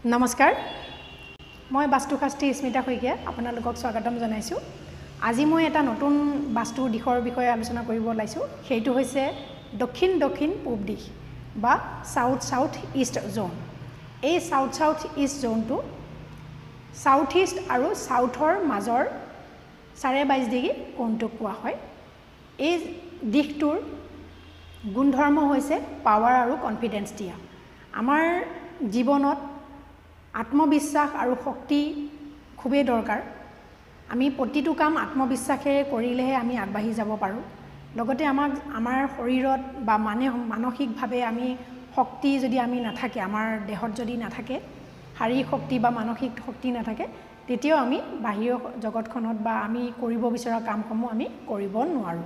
নমস্কাৰ মই বাস্তুশাস্ত্ৰী স্মিতা শইকীয়া আপোনালোকক স্বাগতম জনাইছো আজি মই এটা নতুন বাস্তুৰ দিশৰ বিষয়ে আলোচনা কৰিব লাইছো সেইটো হৈছে দক্ষিণ দক্ষিণ পূব দিশ বা সাউথ সাউথ ইষ্ট জোন এই সাউথ সাউথ ইষ্ট জোনটো সাউথ ইষ্ট আৰু সাউথৰ মাজৰ 22.5 ডিগ্ৰী কোণটো কোৱা হয় এই দিশটোৰ গুণধৰ্ম হৈছে পাৱাৰ আৰু কনফিডেন্স দিয়া আমাৰ জীৱনত আত্মবিশ্বাস আৰু শক্তি খুবেই দৰকাৰ আমি প্ৰতিটো কাম আত্মবিশ্বাসেৰে কৰিলেহে আমি আগবাঢ়ি যাব পাৰো লগতে আমাৰ শৰীৰত বা মানসিকভাৱে আমি শক্তি যদি আমি নাথাকে আমাৰ দেহত যদি নাথাকে শাৰীৰিক শক্তি বা মানসিক শক্তি নাথাকে তেতিয়াও আমি বাহিৰৰ জগতখনত বা আমি কৰিব বিচৰা কামসমূহ আমি কৰিব নোৱাৰো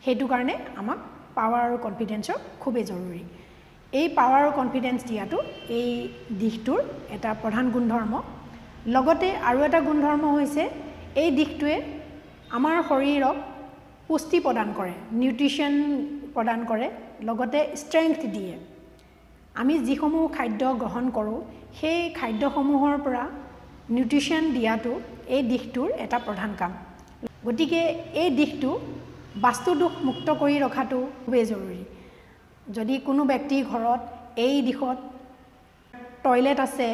হেতু কাৰণে আমাক পাৱাৰ আৰু কনফিডেন্সৰ খুবেই জৰুৰী এই পাৱাৰ আৰু কনফিডেন্স দিয়াটো এই দিশটোৰ এটা প্ৰধান গুণধৰ্ম লগতে আৰু এটা গুণধৰ্ম হৈছে এই দিশটোৱে আমাৰ শৰীৰক পুষ্টি প্ৰদান কৰে নিউট্ৰিশন প্ৰদান কৰে লগতে ষ্ট্ৰেংথ দিয়ে আমি যিসমূহ খাদ্য গ্ৰহণ কৰোঁ সেই খাদ্যসমূহৰ পৰা নিউট্ৰিশন দিয়াটো এই দিশটোৰ এটা প্ৰধান কাম গতিকে এই দিশটো বাস্তু দোষ মুক্ত কৰি ৰখাটো খুবেই জৰুৰী যদি কোনো ব্যক্তিৰ ঘৰত এই দিশত টয়লেট আছে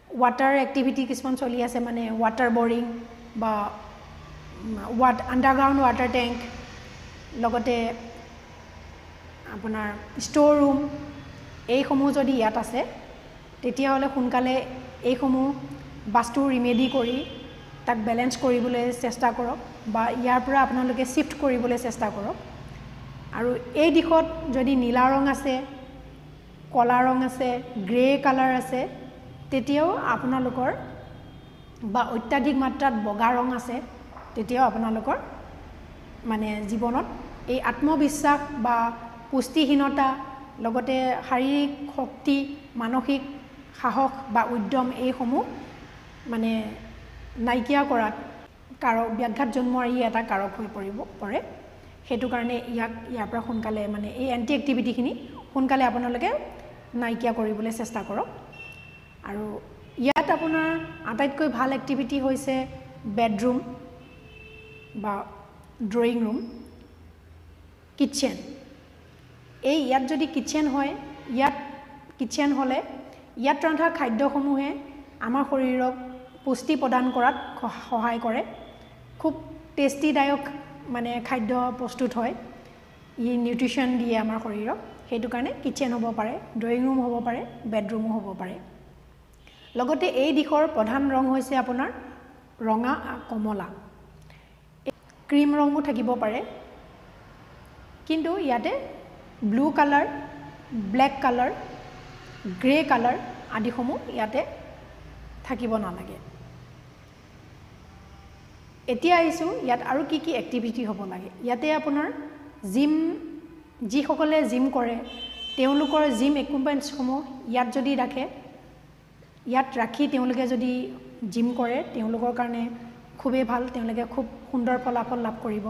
ওয়াটাৰ এক্টিভিটি কিছুমান চলি আছে মানে ওয়াটাৰ বৰিং বা আন্ডাৰগ্ৰাউণ্ড ওয়াটাৰ টেংক লগতে আপোনাৰ ষ্ট'ৰ ৰুম এইসমূহ যদি ইয়াত আছে তেতিয়াহ'লে সোনকালে এইসমূহ বাস্তু ৰিমেডি কৰি তাক বেলেন্স কৰিবলৈ চেষ্টা কৰক বা ইয়াৰ পৰা আপোনালোকে শিফট কৰিবলৈ চেষ্টা কৰক আৰু এই দিশত যদি নীলা ৰং আছে কলা ৰং আছে গ্ৰে কালাৰ আছে তেতিয়াও আপোনালোকৰ বা অত্যাধিক মাত্ৰাত বগা ৰং আছে তেতিয়াও আপোনালোকৰ মানে জীৱনত এই আত্মবিশ্বাস বা পুষ্টিহীনতা লগতে শাৰীৰিক শক্তি মানসিক সাহস বা উদ্যম এইসমূহ মানে নাইকিয়া কৰাত কাৰক ব্যাঘাত জন্মৰ এটা কাৰক হৈ পৰে হেতু কাৰণে ইয়াৰ পৰা সোনকালে মানে এই এন্টি এক্টিভিটিখিনি সোনকালে আপোনালোকে নাইকিয়া কৰিবলৈ চেষ্টা কৰক আৰু ইয়াত আপোনাৰ আটাইতকৈ ভাল এক্টিভিটি হৈছে বেডৰুম বা ড্ৰয়িং ৰুম কিচেন এই ইয়াত যদি কিচেন হয় ইয়াত কিচেন হ'লে ইয়াত ৰন্ধা খাদ্যসমূহে আমাৰ শৰীৰক পুষ্টি প্ৰদান কৰাত সহায় কৰে খুব টেষ্টিদায়ক মানে খাদ্য প্ৰস্তুত হয় ই নিউট্ৰিশন দিয়ে আমাৰ শৰীৰক হেতু কাৰণে কিচেন হ'ব পাৰে ড্ৰয়িং ৰুম হ'ব পাৰে বেডৰুমো হ'ব পাৰে লগতে এই দিশৰ প্ৰধান ৰং হৈছে আপোনাৰ ৰঙা কমলা ক্ৰীম ৰঙো থাকিব পাৰে কিন্তু ইয়াতে blue colour black colour grey colour আদিসমূহ ইয়াতে থাকিব নালাগে এতিয়া আহিছো ইয়াত আৰু কি এক্টিভিটি হ'ব লাগে ইয়াতে আপোনাৰ জিম যিসকলে জিম কৰে তেওঁলোকৰ জিম ইকুইপমেন্টসমূহ ইয়াত যদি ৰাখে ইয়াত ৰাখি তেওঁলোকে যদি জিম কৰে তেওঁলোকৰ কাৰণে খুবেই ভাল তেওঁলোকে খুব সুন্দৰ ফলাফল লাভ কৰিব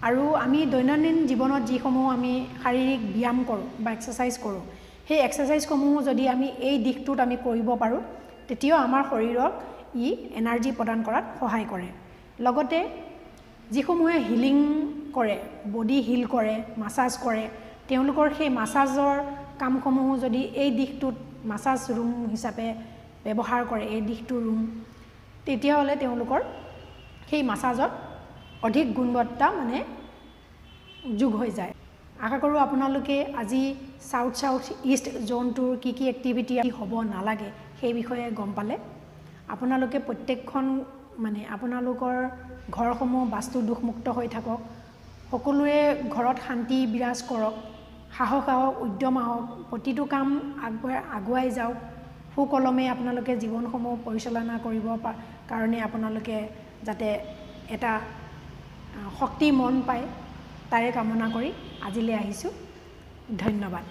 আৰু আমি দৈনন্দিন জীৱনত যিসমূহ আমি শাৰীৰিক ব্যায়াম কৰোঁ বা এক্সাৰসাইজ কৰোঁ সেই এক্সাৰসাইজসমূহ যদি আমি এই দিশটোত আমি কৰিব পাৰোঁ তেতিয়াও আমাৰ শৰীৰক ই এনাৰ্জি প্ৰদান কৰাত সহায় কৰে লগতে যিসমূহে হিলিং কৰে বডি হিল কৰে মাসাজ কৰে তেওঁলোকৰ সেই মাসাজৰ কামসমূহ যদি এই দিশটোত মাসাজ ৰুম হিচাপে ব্যৱহাৰ কৰে এই দিশটোৰ ৰুম তেতিয়াহ'লে তেওঁলোকৰ সেই মাসাজত অধিক গুণগততা মানে যোগ হৈ যায় আশা কৰোঁ আপোনালোকে আজি সাউথ সাউথ ইষ্ট জোনটোৰ কি এক্টিভিটি হ'ব নালাগে সেই বিষয়ে গম পালে আপোনালোকে প্ৰত্যেকখন মানে আপোনালোকৰ ঘৰসমূহ বাস্তু দোষমুক্ত হৈ থাকক সকলোৱে ঘৰত শান্তি বিৰাজ কৰক সাহস উদ্যম আহক প্ৰতিটো কাম আগুৱাই যাওক সুকলমে আপোনালোকে জীৱনসমূহ পৰিচালনা কৰিব কাৰণে আপোনালোকে যাতে এটা শক্তি মন পায় তাৰে কামনা কৰি আজিলৈ আহিছোঁ ধন্যবাদ